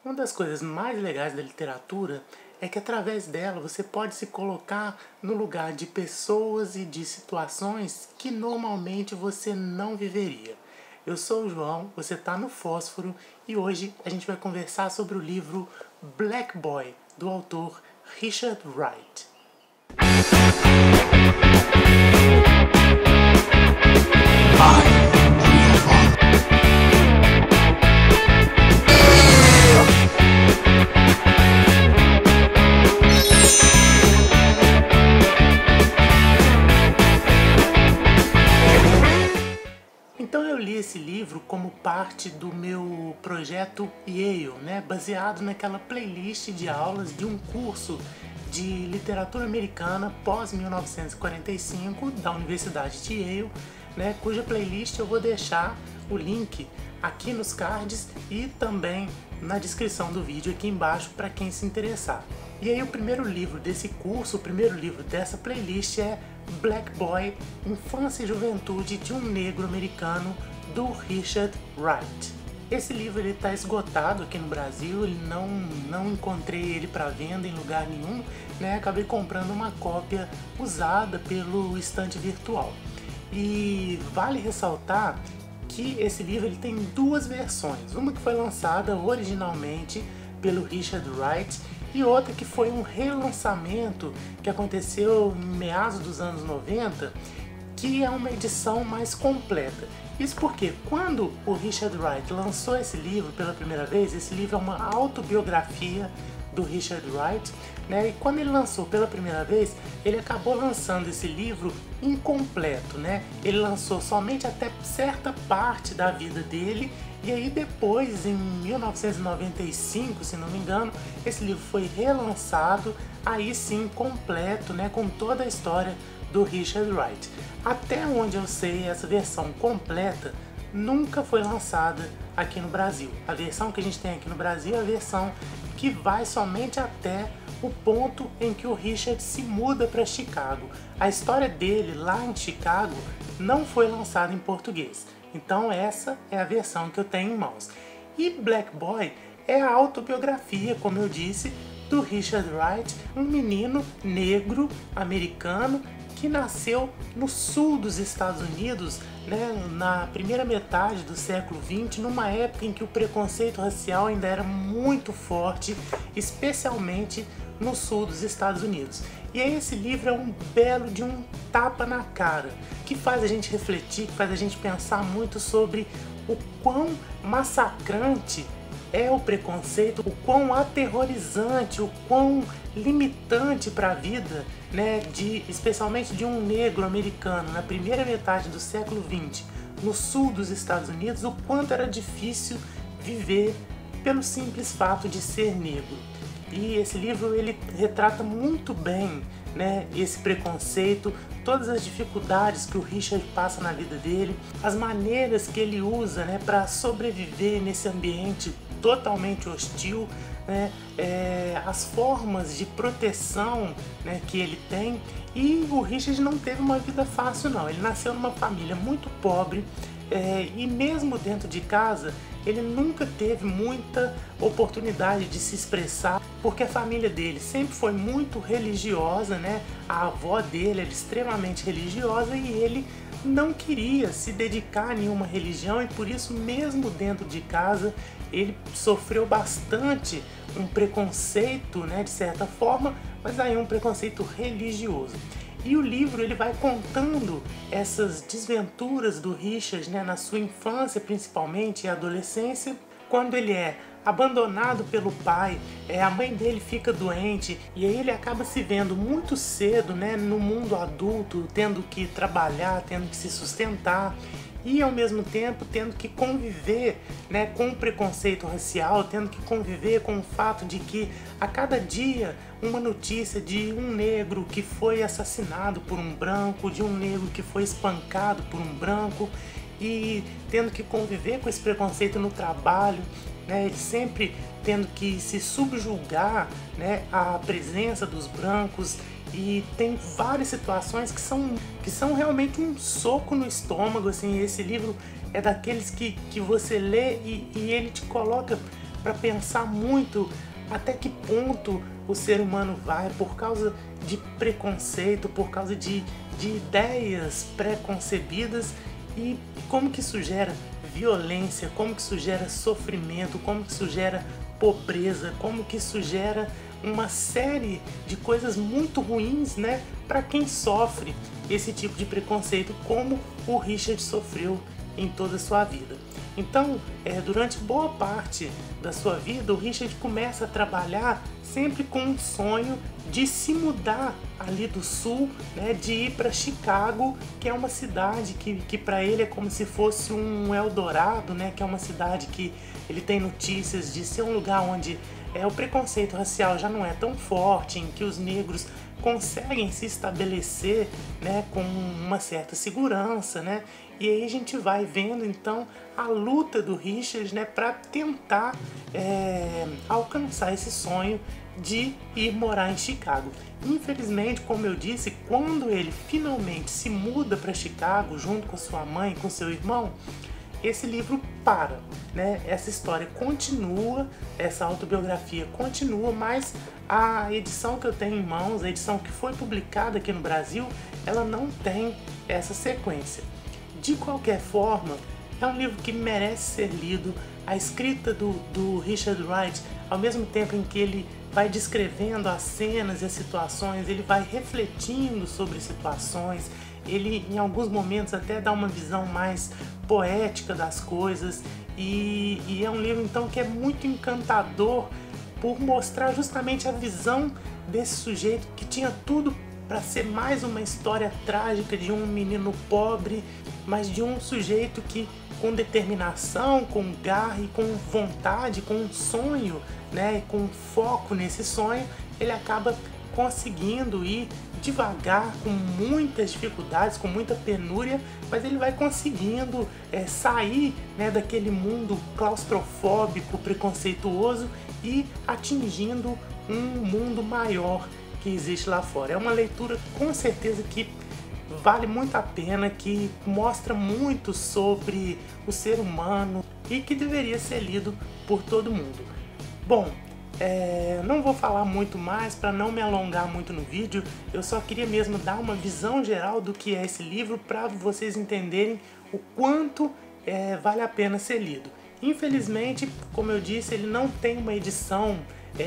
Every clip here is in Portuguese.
Uma das coisas mais legais da literatura é que através dela você pode se colocar no lugar de pessoas e de situações que normalmente você não viveria. Eu sou o João, você está no Fósforo e hoje a gente vai conversar sobre o livro Black Boy, do autor Richard Wright. Então eu li esse livro como parte do meu projeto Yale, baseado naquela playlist de aulas de um curso de literatura americana pós-1945 da Universidade de Yale, cuja playlist eu vou deixar o link aqui nos cards e também na descrição do vídeo aqui embaixo para quem se interessar. E aí o primeiro livro desse curso, o primeiro livro dessa playlist é Black Boy, Infância e Juventude de um Negro Americano, do Richard Wright. Esse livro está esgotado aqui no Brasil, não encontrei ele para venda em lugar nenhum, acabei comprando uma cópia usada pelo estante virtual. E vale ressaltar que esse livro ele tem duas versões, uma que foi lançada originalmente pelo Richard Wright e outra que foi um relançamento que aconteceu em meados dos anos 90, que é uma edição mais completa. Isso porque quando o Richard Wright lançou esse livro pela primeira vez, esse livro é uma autobiografia do Richard Wright, e quando ele lançou pela primeira vez, ele acabou lançando esse livro incompleto, Ele lançou somente até certa parte da vida dele, e aí depois, em 1995, se não me engano, esse livro foi relançado, aí sim completo, com toda a história do Richard Wright. Até onde eu sei, essa versão completa nunca foi lançada aqui no Brasil. A versão que a gente tem aqui no Brasil é a versão que vai somente até o ponto em que o Richard se muda para Chicago. A história dele lá em Chicago não foi lançada em português. Então essa é a versão que eu tenho em mãos. E Black Boy é a autobiografia, como eu disse, do Richard Wright, um menino negro americano que nasceu no sul dos Estados Unidos, na primeira metade do século XX, numa época em que o preconceito racial ainda era muito forte, especialmente no sul dos Estados Unidos. E aí esse livro é um belo de um tapa na cara, que faz a gente refletir, que faz a gente pensar muito sobre o quão massacrante é o preconceito, o quão aterrorizante, o quão limitante para a vida, especialmente de um negro americano na primeira metade do século XX, no sul dos Estados Unidos, o quanto era difícil viver pelo simples fato de ser negro. E esse livro ele retrata muito bem, esse preconceito, todas as dificuldades que o Richard passa na vida dele, as maneiras que ele usa, para sobreviver nesse ambiente totalmente hostil, as formas de proteção, que ele tem. E o Richard não teve uma vida fácil não, ele nasceu numa família muito pobre, e mesmo dentro de casa ele nunca teve muita oportunidade de se expressar, porque a família dele sempre foi muito religiosa, A avó dele era extremamente religiosa e ele não queria se dedicar a nenhuma religião e por isso mesmo dentro de casa ele sofreu bastante um preconceito, de certa forma, mas aí um preconceito religioso. E o livro ele vai contando essas desventuras do Richard, na sua infância principalmente e adolescência, quando ele é abandonado pelo pai, a mãe dele fica doente e aí ele acaba se vendo muito cedo, no mundo adulto, tendo que trabalhar, tendo que se sustentar e ao mesmo tempo tendo que conviver, com o preconceito racial, tendo que conviver com o fato de que a cada dia uma notícia de um negro que foi assassinado por um branco, de um negro que foi espancado por um branco e tendo que conviver com esse preconceito no trabalho, ele sempre tendo que se subjugar, à presença dos brancos. E tem várias situações que são realmente um soco no estômago, assim. Esse livro é daqueles que você lê e ele te coloca para pensar muito até que ponto o ser humano vai por causa de preconceito, por causa de ideias preconcebidas e como que isso gera violência, como que isso gera sofrimento, como que isso gera pobreza, como que isso gera uma série de coisas muito ruins, né, para quem sofre esse tipo de preconceito, como o Richard sofreu em toda a sua vida. Então, durante boa parte da sua vida, o Richard começa a trabalhar sempre com um sonho de se mudar ali do sul, né, de ir para Chicago, que é uma cidade que para ele é como se fosse um Eldorado, né, que é uma cidade que ele tem notícias de ser um lugar onde o preconceito racial já não é tão forte, em que os negros conseguem se estabelecer, né, com uma certa segurança, né? E aí a gente vai vendo então a luta do Richard, né, para tentar alcançar esse sonho de ir morar em Chicago. Infelizmente, como eu disse, quando ele finalmente se muda para Chicago junto com sua mãe e com seu irmão, esse livro para, né? Essa história continua, essa autobiografia continua, mas a edição que eu tenho em mãos, a edição que foi publicada aqui no Brasil, ela não tem essa sequência. De qualquer forma, é um livro que merece ser lido. A escrita do Richard Wright, ao mesmo tempo em que ele vai descrevendo as cenas e as situações, ele vai refletindo sobre situações, ele em alguns momentos até dá uma visão mais poética das coisas e é um livro então que é muito encantador por mostrar justamente a visão desse sujeito que tinha tudo para ser mais uma história trágica de um menino pobre, mas de um sujeito que com determinação, com garra e com vontade, com um sonho, né, com foco nesse sonho, ele acaba conseguindo ir devagar, com muitas dificuldades, com muita penúria, mas ele vai conseguindo sair, né, daquele mundo claustrofóbico, preconceituoso e atingindo um mundo maior que existe lá fora. É uma leitura com certeza que vale muito a pena, que mostra muito sobre o ser humano e que deveria ser lido por todo mundo. Bom, não vou falar muito mais para não me alongar muito no vídeo, eu só queria mesmo dar uma visão geral do que é esse livro para vocês entenderem o quanto vale a pena ser lido. Infelizmente, como eu disse, ele não tem uma edição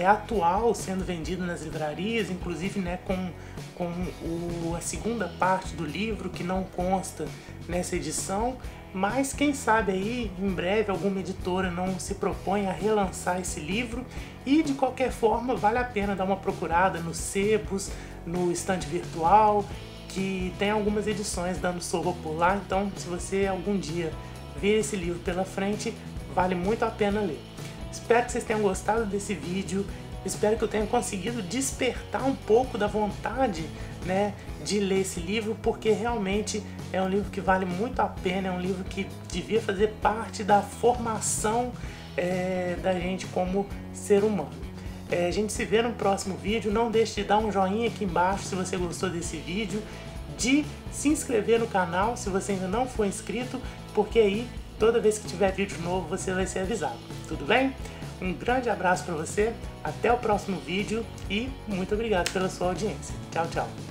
atual sendo vendido nas livrarias, inclusive, né, com a segunda parte do livro que não consta nessa edição, mas quem sabe aí em breve alguma editora não se propõe a relançar esse livro e de qualquer forma vale a pena dar uma procurada nos sebos, no estante virtual, que tem algumas edições dando sopa por lá, então se você algum dia ver esse livro pela frente, vale muito a pena ler. Espero que vocês tenham gostado desse vídeo, espero que eu tenha conseguido despertar um pouco da vontade, né, de ler esse livro, porque realmente é um livro que vale muito a pena, é um livro que devia fazer parte da formação da gente como ser humano. A gente se vê no próximo vídeo, não deixe de dar um joinha aqui embaixo se você gostou desse vídeo, de se inscrever no canal se você ainda não for inscrito, porque aí toda vez que tiver vídeo novo você vai ser avisado, tudo bem? Um grande abraço para você, até o próximo vídeo e muito obrigado pela sua audiência. Tchau, tchau!